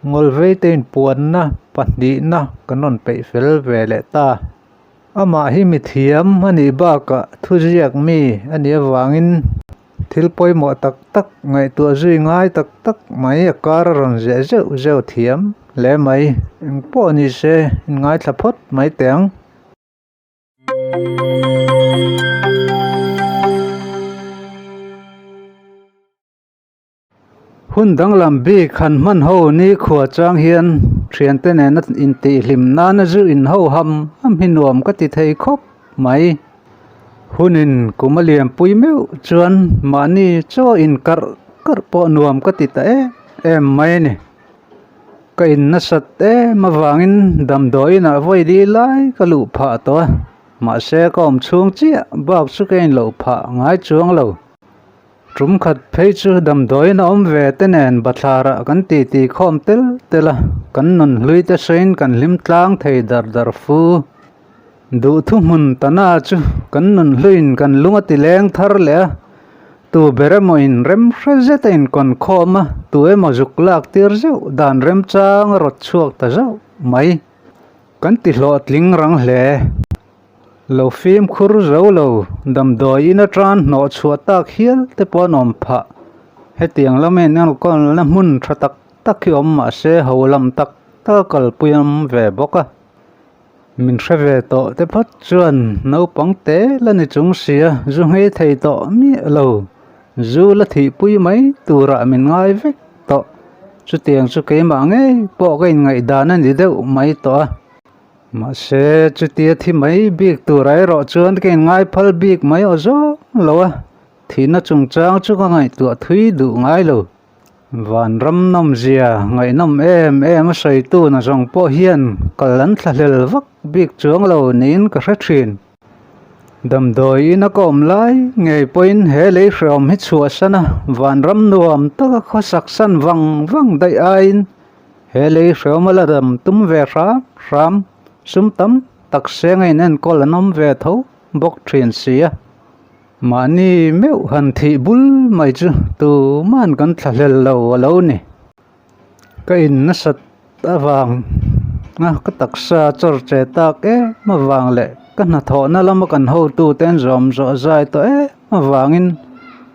ngol vei ten puan na pahnih na kanon pe fel ve le ta ama hi mi thiam ani ba ka thujiak mi ani awangin thil poimo tak tak ngai tu zui ngai tak tak mai akar ron je zeu thiam le mai po ni se ngai thlaphot mai teng hun dang lam bi khan man ho ni khua chang hian thian te ne na in ti hlim na na zu in ho ham hinuam ka ti thei khop mai hunin kumaliam pui meu chuan mani cho in kar po nuam ka ti ta em mai ni ka in na sat mawangin damdoi na voi di lai ka lu pha to ma se kom chung chia bak su kein lo pha ngai chuang lo trum khat phei chu damdoi na om ve te nen bathlara kan ti khom tel tela kan non hlui te sein kan lim tlang thei dar fu du thu mun tana chu kan nun hluin kan lunga ti leng thar le tu beremo in rem rezeta in kon khoma tu emo zuklak tir zeu dan rem chang rot chuak ta zau mai kan ti hlot ling rang hle lo phim khur zo lo dam doi ina tran no chuatak hial te ponom pha hetiang lamen nang kon na mun thatak tak hi om ma se holam tak ta kal puyam ve boka min khave to te phat chuan no pangte lani chung sia zu ngei thei to mi lo zu la thi pui mai tura min ngai vek to chu tiang chu ke ma nge po ga in ngai dan ani deuh mai to ma se chu tia thi mai bik turai ro chuan ke ngai phal bik mai ozo lo thina chung chang chu ka ngai tu thui du ngai lo van ram nom zia ngai nom em sai tu na jong po hian kalan thlel vak bik chuang lo nin ka hrethin dam doi na kom lai ngei poin he le from hi chua sana van ram nuam ta kho sak san wang dai ain he le from la dam tum ve ram sum tam tak se ngai nen kolanom ve tho bok thin sia mani meu han thi bul mai chu tu man kan thlel lo ni ka in na sat awang nga ka taksa chor che tak ma wang le ka na tho na lam kan ho tu ten zom zo zai to ma wangin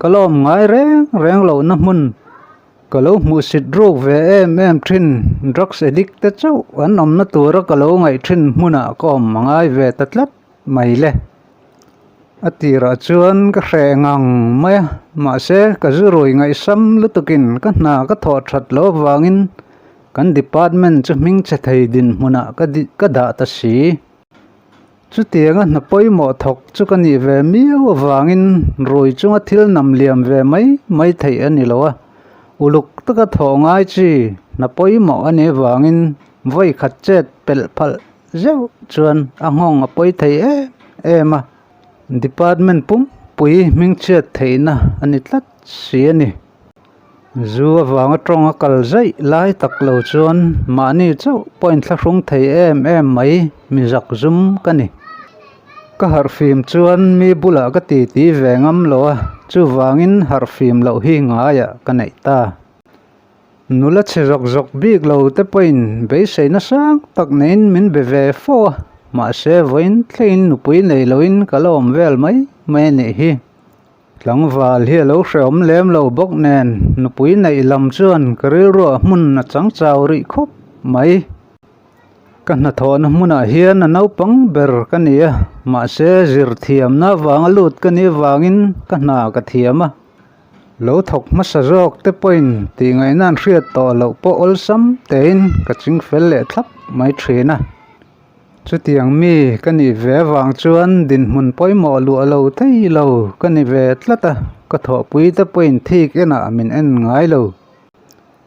kalom ngai reng lo na mun kalo mu sit rok ve em thin drugs addict te chau an om na tur kalo ngai thin muna kom mangai ve tatlat mai le atira chuan ka hrengang mai ma se ka zuroi ngai sam lutukin ka na ka tho that lo wangin kan department chu ming che thei din muna ka da ta si chu tianga na poimo thok chu kan ni ve mi wangin roi chunga thil nam liam ve mai thei ani lo uluk taka tho ngai chi na poimo ani wangin voi khat chet pel phal zeu chuan angong a poi thei ema department pui ming chet theina ani tlat si ani zu awanga tronga kal zai lai tak lo chuan mani chau point thla rung thei em mai mi zak zum kani ka har fim chuan mi bula ka ti vengam lo chu wangin har fim lo hi ngaya ka nei ta nula che jok big lo te point be sei na sang tak nein min be ve fo ma se voin tlein nu pui nei loin kalom vel mai ne hi tlangwal hi lo hreom lem lo bok nen nu pui nei lam chuan karil ro mun na chang chaw ri khop mai kan na thon muna hian na nau pang ber kania ma se zir thiam na wang lut kani wangin ka na ka thiama lo thok ma sa jok te point ti ngai nan hriat to lo po ol sam tein ka ching fel le thlap mai thina chu tiang mi kani ve wang chuan din mun poimo lu lo thei lo kani ve tlata ka tho pui te point thik ena min en ngai lo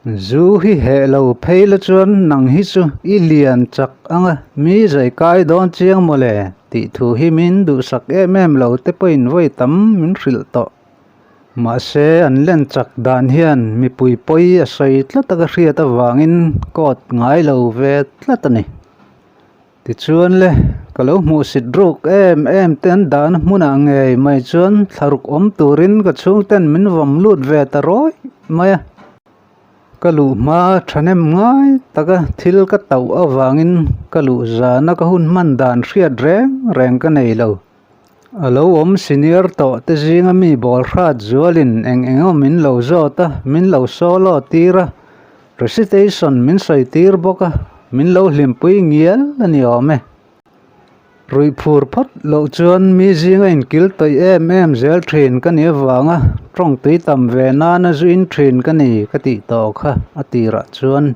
zu hi he lo pheila chuan nang hi chu i lian chak anga mi zai kai don chiang mole ti thu hi min du sak em lo te point voi tam min hril to ma se an len chak dan hian mi pui poi a sai tlata ka hriat awangin kot ngai lo ve tlata ni ti chuan le kalo mu sit ruk em ten dan muna ngei mai chuan tharuk om turin ka chung ten min vam lut ve ta roi maya ka lu ma thanem ngai taka thil ka tau awangin ka lu zana ka hun man dan hriat reng ka nei lo alo om senior to te zinga mi bol khat zualin eng min lo zota min lo solo tira recitation min sai tir boka min lo hlimpui ngial ani ome rui phur phat lo chuan mi zinga in kil toi em zel thin ka ni wanga trong tui tam ve na na zuin thin ka ni ka ti to kha atira chuan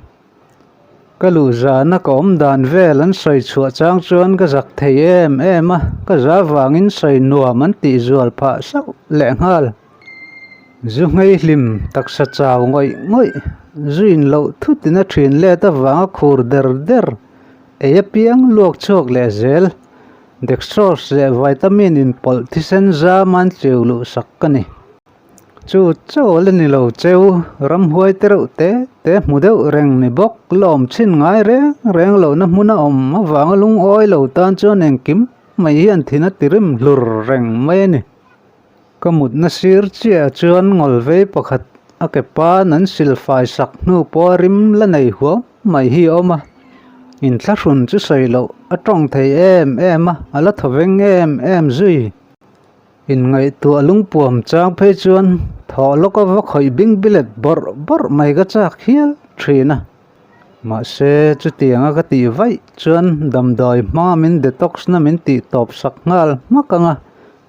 ka lu zana ka om dan vel an soi chua chang chuan ka zak thei em a ka za wangin soi nuam an ti zual pha sau le ngal zu ngei hlim taksa chaw ngoi zuin lo thutina thin le ta wanga khur der e piang luak chok le zel dextrose le vitamin in polthisen za man cheu sak kani chu le ni lo cheu ram huai tereu te mudeu reng ni bok lom chin ngai reng lo na hmuna om awang lung oi lo tan chon eng kim mai hian thina tirim hlur reng mai ni kamut na sir chia chuan ngol ve pakhat akepa nan silfai sak nu porim la nei huo mai hi oma in thla hrun chu sei lo atong thei em a ala thoveng em zui in ngai tu alung puam chang phe chuan tho loka va khoi bing bilet bor mai ga chak khial thina ma se chu tianga ka ti vai chuan damdoi ma min detox na min ti top sak ngal makanga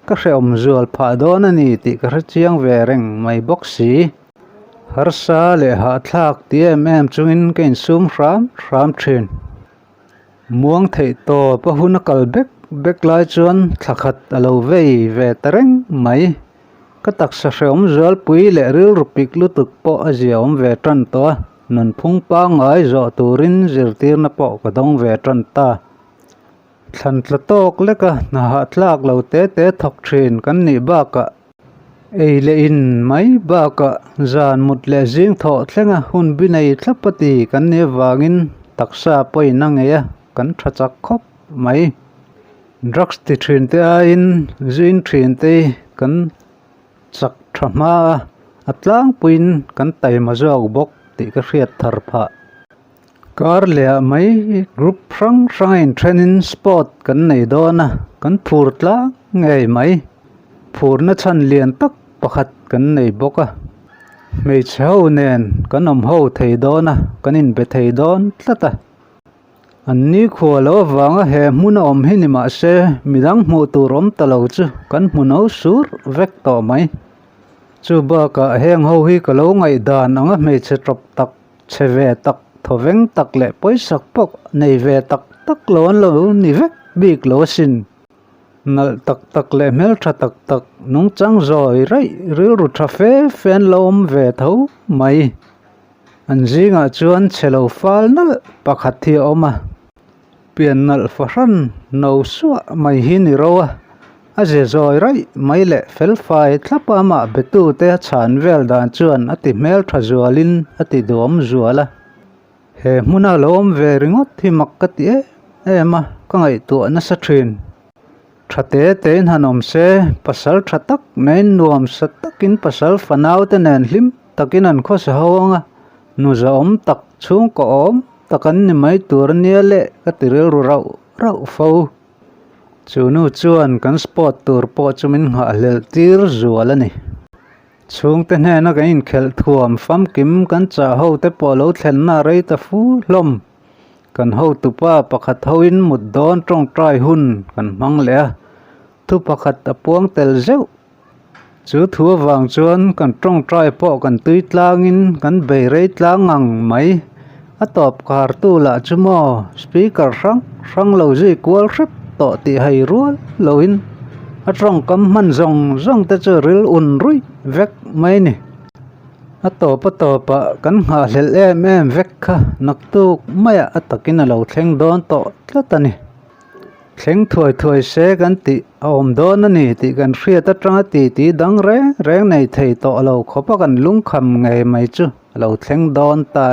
ka hreom zual pha don ani ti ka chiang ve reng mai boxi har sa le ha thlak ti em chungin kein sum ram thin muang thei to pa hun kal bek lai chuan thakhat alo ve tareng mai ka taksa hreom zual pui le ril rupik lutuk po aziom ve tran to nun phung pa ngai zo turin zirtir na po ka dong ve tran ta thlan tlatok leka na ha thlak lo te thok thin kan ni ba ka ei le in mai ba ka zan mut le jing tho thlenga hun binai thlapati kan ni wangin taksa poi na ngeya kan thachak khop mai drugs ti thin te a in zin thin te kan chak thama atlang puin kan tai ma zog bok ti ka hriat thar pha kar le mai group frang in training sport kan nei dona kan phur tla ngei mai phur na chan lian tak pakhat kan nei boka mei chho nen kan om ho thei dona kan in be thei don tlata anni kholo wanga he hmuna om hi ni ma se midang hmu turom talo chu kan hmuno sur vek to mai chu ba ka heng ho hi ka lo ngai dan anga me che trop tak cheve tak thoveng tak le poisak pok nei ve tak lon lo ni vek bik lo sin nal tak le mel tha tak nung chang roi rai ril ru tha fen lom ve tho mai an zinga chuan chelo fal nal pakhat thi oma pian nal faran no suwa mai hi ni rowa a je zoi rai mai le fel fai thlapa ma betu te chan vel dan chuan ati mel tha zualin ati dom zuala he hmuna lom ve ringot hi makkati ema ka ngai tu na sa thin thate te hanom se pasal thatak nen nuam satakin pasal fanau te nen hlim takin an kho sa hawanga nu za om tak chung ko om takan ni mai tur nia le ka tiril ru rau fo chunu chuan kan sport tur po chumin nga lel tir zualani chung te hne na ka in khel thuam fam kim kan cha ho te polo thlen na rei ta fu hlom kan ho tu pa pakhat hoin mut don tong trai hun kan mang le thu pakhat apuang tel zeu chu thua wang chuan kan tong trai po kan tui tlangin kan bei rei tlangang mai atop kar tu la chumo speaker rang lo ji kwal rep to ti hai rual loin atrong kam man zong te chu ril un rui vek mai ni atopa kan nga hlel em vek kha naktu maya atakin lo thleng don to tlatani thleng thoi se kan ti om don ani ti kan hriat atanga ti dang reng nei thei to lo khopa kan lung kham nge mai chu lo thleng don ta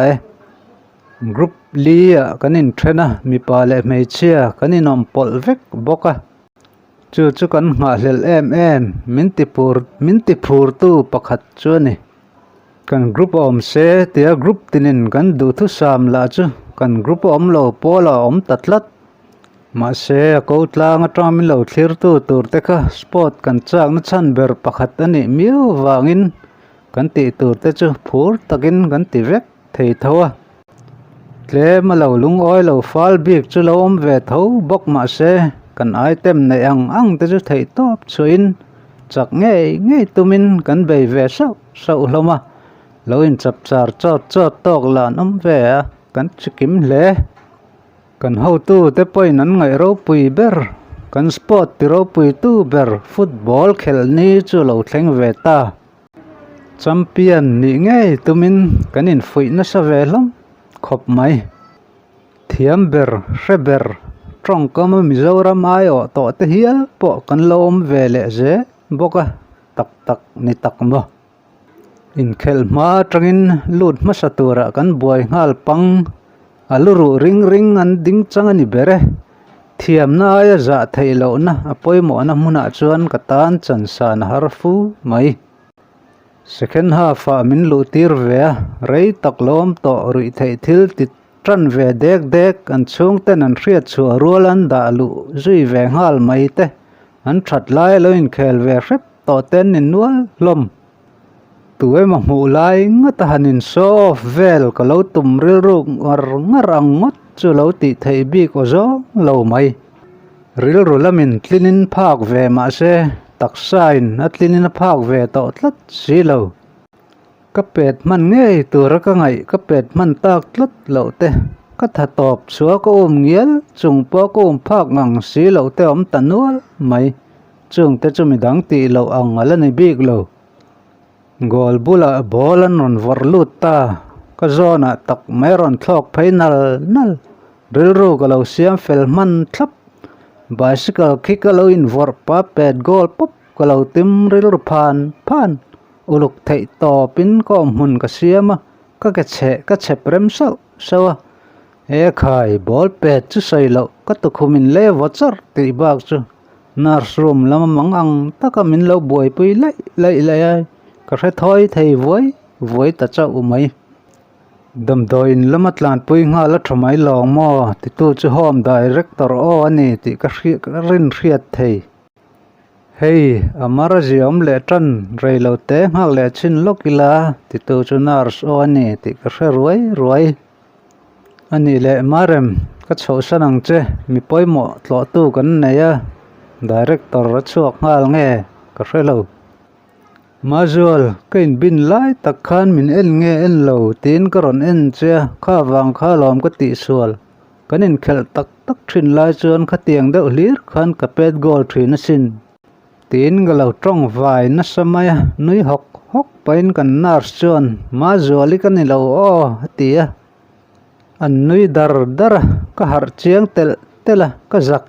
group lia kanin thena mi pa le mei chia kanin om pol vek boka chu kan nga hlel em min ti phur tu pakhat chu ni kan group om se tia group tinin kan du thu sam la chu kan group om lo pola om tatlat ma se ko tlang atang min lo thlir tu tur te kha sport kan chak na chan ber pakhat ani miu wangin kan ti tur te chu phur takin kan ti vek thei thowa tle ma lo lung oi lo fal bik chu lo om ve tho bok ma se kan item nei ang te chu thei top chuin chak nge tumin kan bei ve sau hloma lo in chap char chot tok lan om ve kan chikim hle kan ho tu te poi nan ngai ro pui ber kan sport ti ro pui tu ber football khel ni chu lo thleng ve ta champion ni nge tumin kan in fui na sa ve hlom khop mai thiam ber hreber trong kam mizoram ai o to te hial po kan lom ve le je boka tak ni tak mo in khel ma tangin lut ma satura kan buai ngal pang aluru ring an ding chang ani bere thiam na ya za thailo na apoi mo na muna chuan katan chansan harfu mai second half a min lu tir ve rei taklom to rui thei thil ti tran ve dek an chung ten an hriat chu rualan da lu zui ve ngal mai te an that lai lo in khel ve hrep to ten in nual lom tuwe ma mu lai ngata hanin so vel ka lo tum ril ru ngarang ngot chu lo ti thei bi ko zo lo mai ril ru lamin tlinin phak ve ma se taksain atlinin phak ve to tlat si lo ka pet man nge tur ka ngai ka pet man tak tlat lo te ka tha top suwa ko ngial chung po ko phak ngang si lo te om tanual mai chung te chumi dang ti lo ang ala nei big lo gol bula bolan ron varlut ta ka zona tak meron thlok final nal rilru ka lo siam felman thlap bicycle kick ka lo in vor pa pet gol pop ka lo tim rilru phan uluk thei to pin ko mun ka siama ka che prem sawa e khai bol pet chu sai lo ka tu khumin le vachar ti bak chu nurse room lama mangang taka min lo boi pui lai ka hre thoi thei voi ta cha umai dam doin lamatlan pui nga la thamai long mo ti tu chu home director o ani ti ka rin hriat thei hei amara jiom le tran reilo te ngak le chin lokila ti tu chu nurse o ani ti ka hre ruai ani le marem ka chho sanang che mi poimo tlo tu kan neya director ra chuak ngal nge ka hre lo Mazual kain bin lai takhan min nge en lo tin karon en che kha wang kha lom ka ti sual kanin khel tak thin lai chuan kha tiang deuh hlir khan ka pet gol thin sin tin galo trong vai na samaya nui hok pain kan nar chuan Mazuali kan lo o tia an nui dar ka har chiang tela ka zak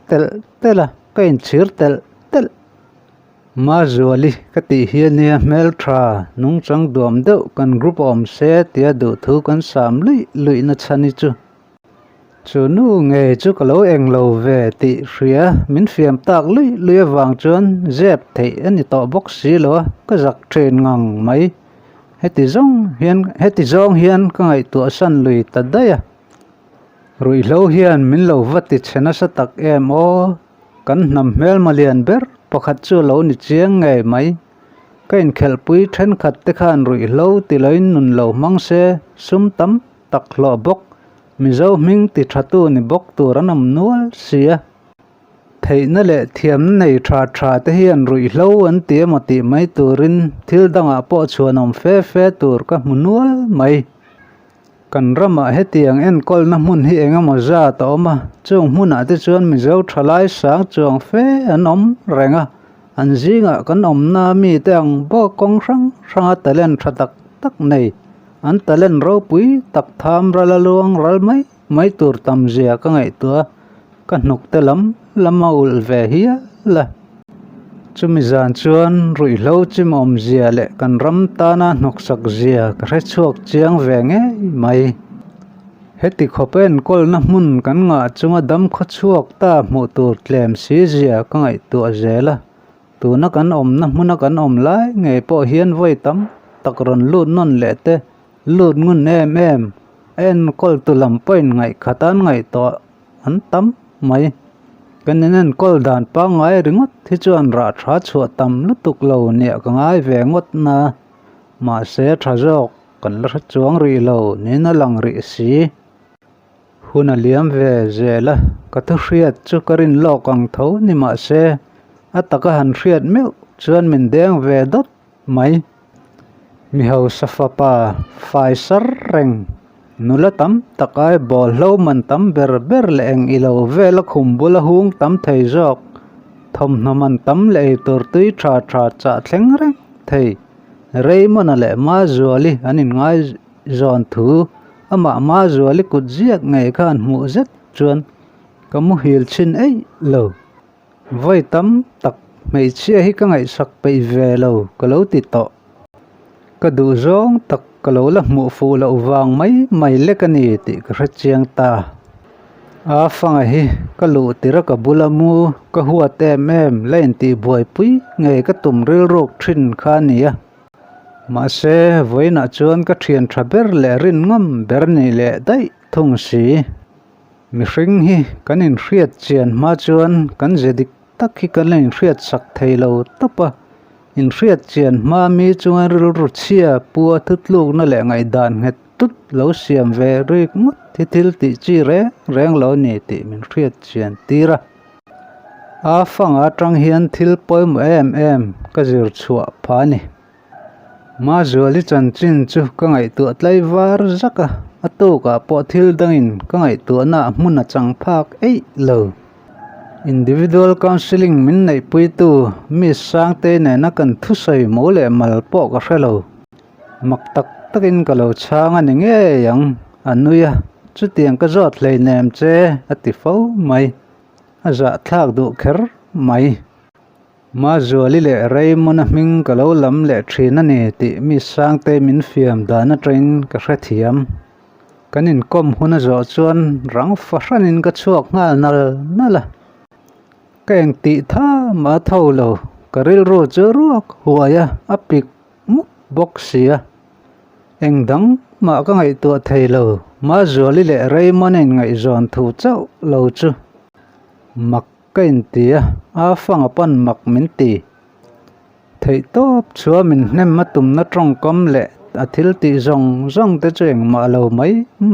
tela kain chir tel Mazuali ka ti hian nia mel tha nung chang duam deuh kan group om se tia du thu kan sam lui na chani chu nu nge chu ka lo eng lo ve ti hria min fiam tak lui wang chuan zep thei ani to box si lo ka zak train ngang mai heti zong hian ka ngai tu san lui ta daya rui lo hian min lo vati chena sa tak em o kan nam mel malian ber pakhat chu lo ni chiang nge mai kain khel pui then khat te khan rui lo ti loin nun lo mang se sum tam tak hlo bok mi zo ming ti thatu ni bok tur anam nual sia thei na le thiam nei tha te hian rui lo an ti ma ti mai turin thil danga po chuanom fe tur ka munual mai kan rama hetiang en kol na mun hi engama za ta oma chung huna te chuan mi zo thalai sang chuang fe anom renga an zinga kan om na mi teng bo kong ranga talen thatak tak nei an talen ro pui tak tham ralaluang ral mai tur tam zia ka ngai tua ka nuk te lama ul ve hi la chumi zan chuan rui lo chim om zia le kan ram ta na nok sak zia ka hre chuak chiang ve nge mai heti khopen kol na mun kan nga chunga dam kho chuak ta mu tur tlem si zia ka ngai tu zela tu na kan om na mun kan om lai nge po hian voi tam takron lut non le te lut ngun em en kol tu lam point ngai khatan ngai to an tam mai kanen kol dan pa ngai ringot thi chuan ra tha chu tam lutuk lo ne ka ngai ve ngot na ma se tha jok kan la chuang ri lo ni na lang ri si huna liam ve zela ka thu hriat chu karin lo kang tho ni ma se ataka han hriat meu chuan min deng ve dot mai mi ho safapa fai sar reng nula tam takai bol lo man tam ber le eng ilo ve la khum bula hung tam thei jok thom na man tam le tur tui tha cha thleng reng thei rei mon le ma zuali anin ngai zon thu ama ma zuali kut ziak ngai khan mu zet chuan kamu hil chin ei lo voi tam tak mei chia hi ka ngai sak pe ve lo ka lo ti to ka du zong tak ka lo la mu fu lo wang mai le ka ni ti ka chiang ta a fanga hi ka lu tira ka bulamu ka huwa te mem len ti boi pui ngai ka tum ril rok thin kha nia ma se voina chuan ka thian thaber le rin ngam ber ni le dai thung si mi hring hi kanin hriat chian ma chuan kan zedik tak hi kan len hriat sak theilo topa in hriat chian ma mi chuan ril ru chia pua thutluk na le ngai dan nget tut lo siam ve ri ngot thi thil ti chi reng lo ni ti min hriat chian tira a fanga tang hian thil poim em ka zir chua phani ma zuali chan chin chu ka ngai tu tlai war zaka atu ka po thil dangin ka ngai tu na hmuna chang phak ei lo individual counseling min nei pui tu mi sang te ne na kan thu sai mo le mal po ka hrelo mak tak takin ka lo chang ani nge yang anuya chu tiang ka zot hlei nem che ati fo mai aza thak du kher mai ma zuali le rei mona ming ka lo lam le thina ni ti mi sang te min fiam dana train ka hrethiam kanin kom huna zo chuan rang fahranin ka chuak ngal nala keng ti tha ma tho lo karil ro chu ruak huaya apik mu boxia engdang ma ka ngai tu theilo ma zuali le rei monen ngai zon thu chau lo chu mak kain tia a fanga pan mak min ti thei top chua min nem ma tum na trong kom le athil ti zong te cheng ma lo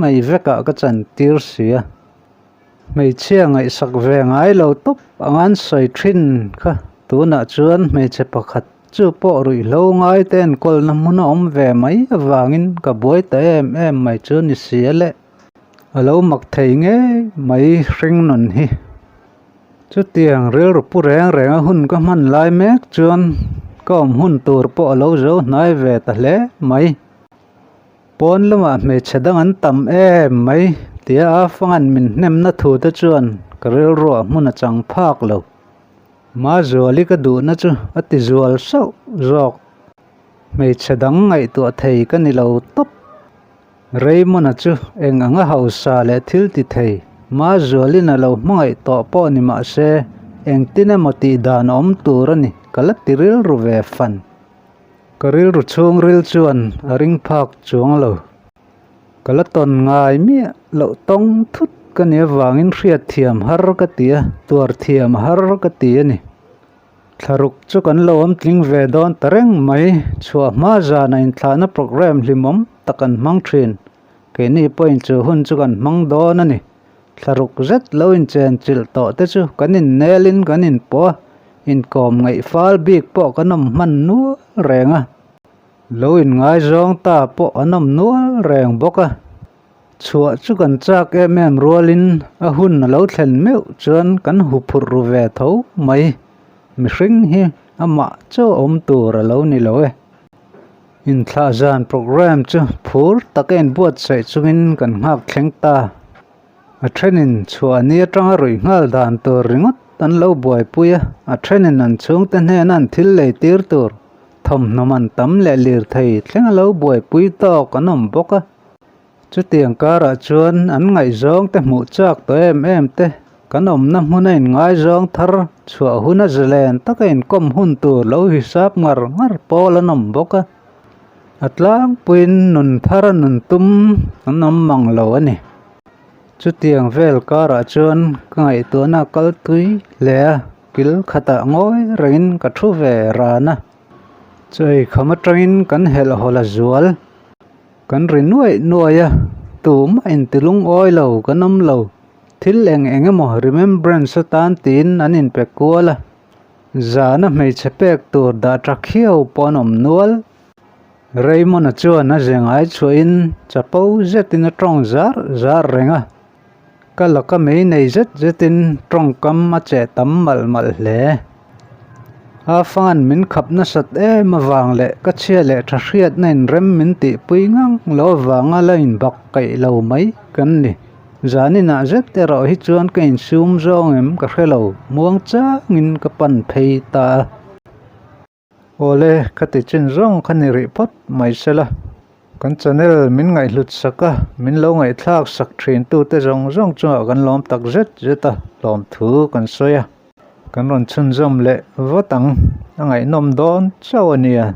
mai veka ka chan tir sia mei chia ngai sak ve ngai lo top angan soi thin kha tu na chuan mei che pakhat chu po rui lo ngai ten kol na mun om ve mai awangin ka boi te em mai chu ni sia le alo mak thei nge mai hring non hi chu tiang rel ru pu reng hun ka man lai mek chuan kom hun tur po lo zo nai ve ta hle mai pon lama me chadang an tam mai tia a fangan min nem na thu ta chuan karel ro mun a chang phak lo ma zuali ka du na chu ati zual so rok me chadang ngai tu thei ka ni lo top rei mun a chu eng anga hausa le thil ti thei ma zuali na lo mangai to po ni ma se eng tina moti dan om turani kala tiril ru ve fan karil ru chung ril chuan aring phak chuang lo kala ton ngai mi lo tong thut ka ne wangin hriat thiam har ka tia tur thiam har ka tia ni tharuk chu kan lo am tling ve don tareng mai chua ma za na in thlana program hlimom takan mang thin ke ni point chu hun chu kan mang don ani tharuk zet lo in chen chil to te chu kanin nelin kanin po in kom ngai fal bik po kanom man nu renga lo in ngai zong ta po anom nu reng boka chua chu kan chak em rolin a hun lo thlen meu chuan kan hu phur ru ve tho mai mi hring hi ama chu om tur lo ni lo in thla zan program chu phur taken buat sai chungin kan ngak thleng ta a thenin chua ni atanga roi ngal dan tur ringot tan lo boi puya a thenin an chung te hnen an thil lei tir tur thom noman tam le lir thei thleng lo boi pui to kanom boka chu tiang kara chuan an ngai zong te mu chak to em te kanom na hmunain ngai zong thar chua huna zelen takin kom hun tur lo hisap ngar pola nom boka atlang puin nun phara nun tum nam mang lo ani chu tiang vel kara chuan ngai to na kal tui le kil khata ngoi rain ka thu ve rana chei khama train kan hel hola zual kan rin nuaya tum in tilung oi lo kanam lo thil eng emaw remembrance tan tin anin pe kuala zana mei chepek tur da trakhiau ponom nual Raymond chuan a zengai chuin chapo zetin atong zar renga kalaka mei nei zetin tong kam a che tam mal hle a fan min khapna sat mawang le ka chia le thahriat nen rem min ti puingang lo wanga lain bak kai lo mai kan ni zanina zet te ro hi chuan kain sum zong em ka hrelo muang cha ngin ka pan phei ta ole khati chin zong khani ri pot mai sela kan channel min ngai hlut saka min lo ngai thlak sak thin tu te zong chuwa kan lom tak zeta lom thu kan soya kan ron chun zom le watang angai nom don chawania